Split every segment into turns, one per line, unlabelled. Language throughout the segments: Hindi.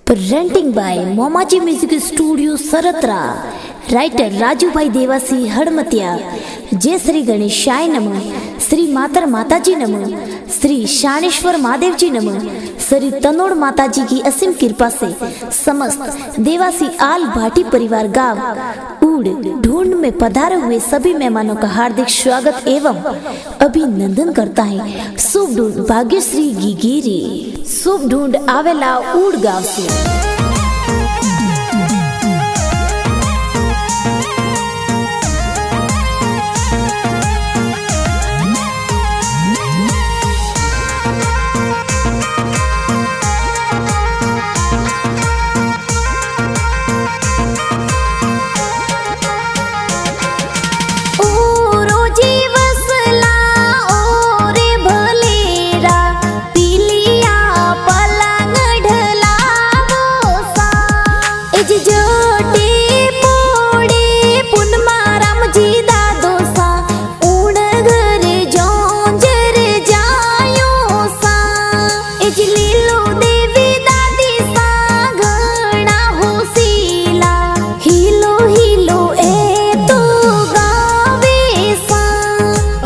Presenting by Momaji music studio Sartara. Writer Raju Bhai Dewasi Hadmatiya. जय श्री गणेशाय नमः, श्री मातर माताजी नमः, श्री शानेश्वर महादेव जी नमः, श्री तनोड़ माताजी की असीम कृपा से समस्त देवासी आल भाटी परिवार गांव उड़ ढूंढ में पधारे हुए सभी मेहमानों का हार्दिक स्वागत एवं अभिनंदन करता है। शुभ ढूंढ भाग्यश्री गिगिरी शुभ ढूंढ आवेला उड़ गांव से।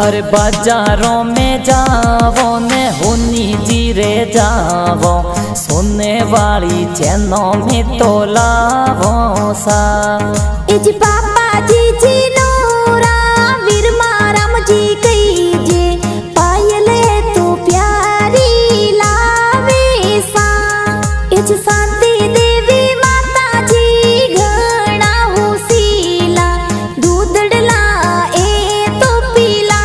अरे बाजारों में जावो ने होनी जीरे जावो, सोने वाली चैनों में तो लावो सा।
इज पापा जी नोरा वीर माराम जी कई जे पायले तो प्यारी लावे सा। इज शांति देवी माता जी घना होसीला दूधड़ला ए तो पीला।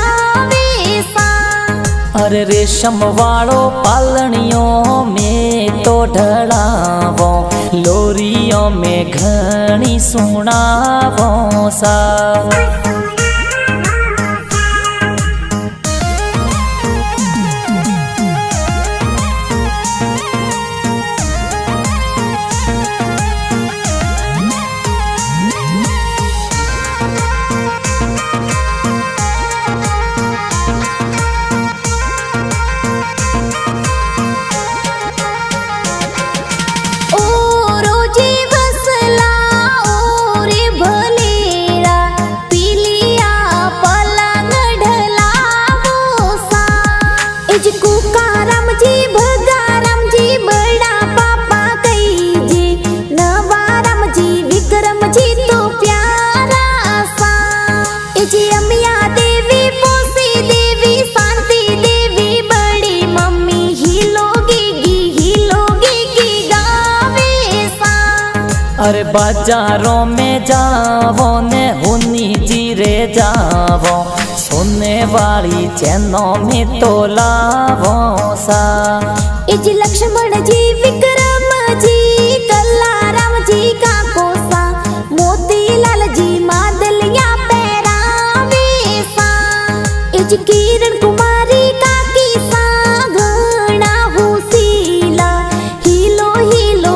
अरे रेशम वालो पालनियों में तो ढड़ावो, लोरियों में घनी सुनावो सा। अरे बाजारों में जावो ने होनी जीरे जावो, सोने वाली चैनों में तो लावो सा।
इज लक्ष्मण जी विक्रम जी कल्लाराम जी का कोसा, मोतीलाल जी मादलिया पैरावे सा। इज किरण कुमारी का किसा घना होसीला हिलो हिलो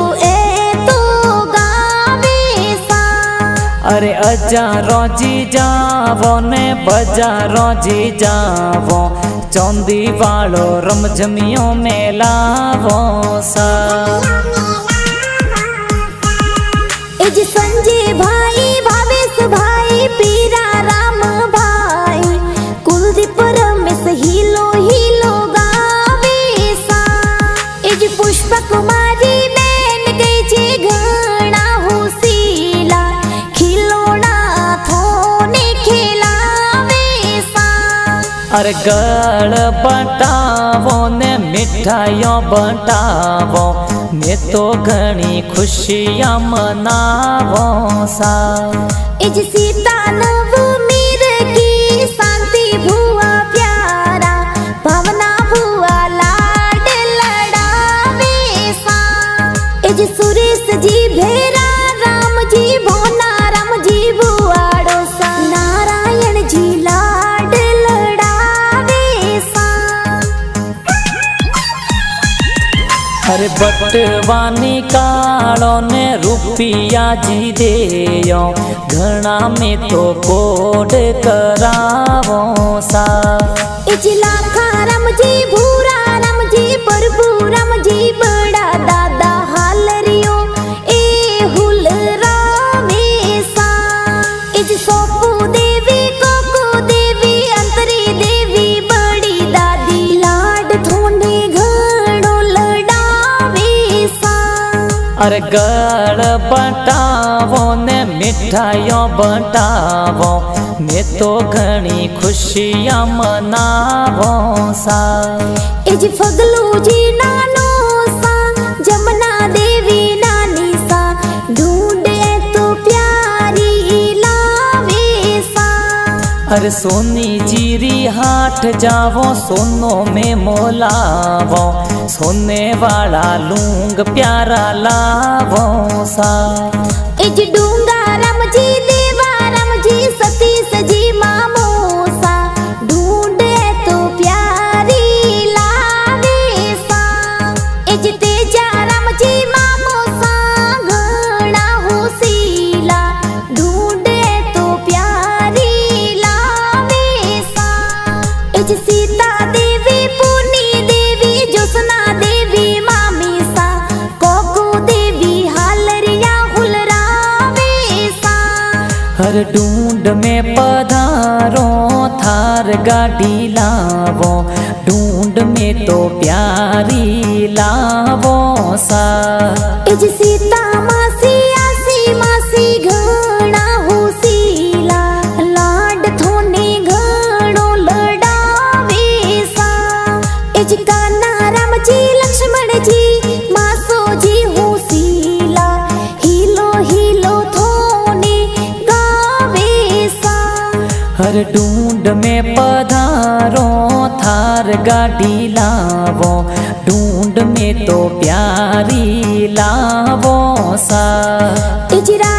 अरे अजारों जी जावो ने बजारों जी जावो, चौंदी वालो रमझमियों में लावो सा।
इज संजय भाई भावेश भाई पीरा राम भाई कुलदीप रमेश हिलो हिलो गावे सा। इज पुष्प कुमारी बैन गई जे घना होसीला
अरे गड़ बटावो ने मिठाइयों बटावो, ने तो घनी खुशियाँ मनावो सा।
इज सीता नवमीर की शांति भुआ प्यारा, भावना भुआ लाड लड़ावे सा। इज सुरेश जी भेरा राम जी भोना राम जी बुआड़ो सा, नारायण जी लाड
अरे बटवानी कालो ने रुपया जी देयो, घना में तो कोड करावो सा।
इज लाखा राम जी भूरा राम जी प्रभु राम जी बड़ा दादा हालरियो
अरे गळ बटावो ने मिठाइयों बटावो मैं तो घणी खुशियां मनावो सा।
इज फगलू जी नानो सा जमुना देवी नानी सा ढूंढे तो प्यारी लावे सा।
अरे सोनी जीरी हाट जावो सोनो में मोलावो सोने वाला लूंग प्यारा लावो सा।
इज डूंगा राम जी देवा राम जी सतीश जी मामो सा ढूंढे तो प्यारी लावे सा। इज तेजा राम जी मामो सा घना होसीला ढूंढे तो प्यारी लावे सा। इज सीता देवी पूर्णी देवी ज्योत्सना देवी मामी सा कोको देवी हालरिया हुलरावे सा।
हर ढूंढ में पधारो थार गाड़ी लावो ढूंढ में तो प्यारी लावो सा।
इज सीता मासी आसी मासी घना होसीला लाड थोने घणो लडावे सा। इज कान्हा राम जी लक्ष्मण जी मासो जी होसीला हीलो हीलो थोने गावे सा।
हर ढूंढ में पधारो थार गाड़ी लावो ढूंढ में तो प्यारी लावो सा।
इजरा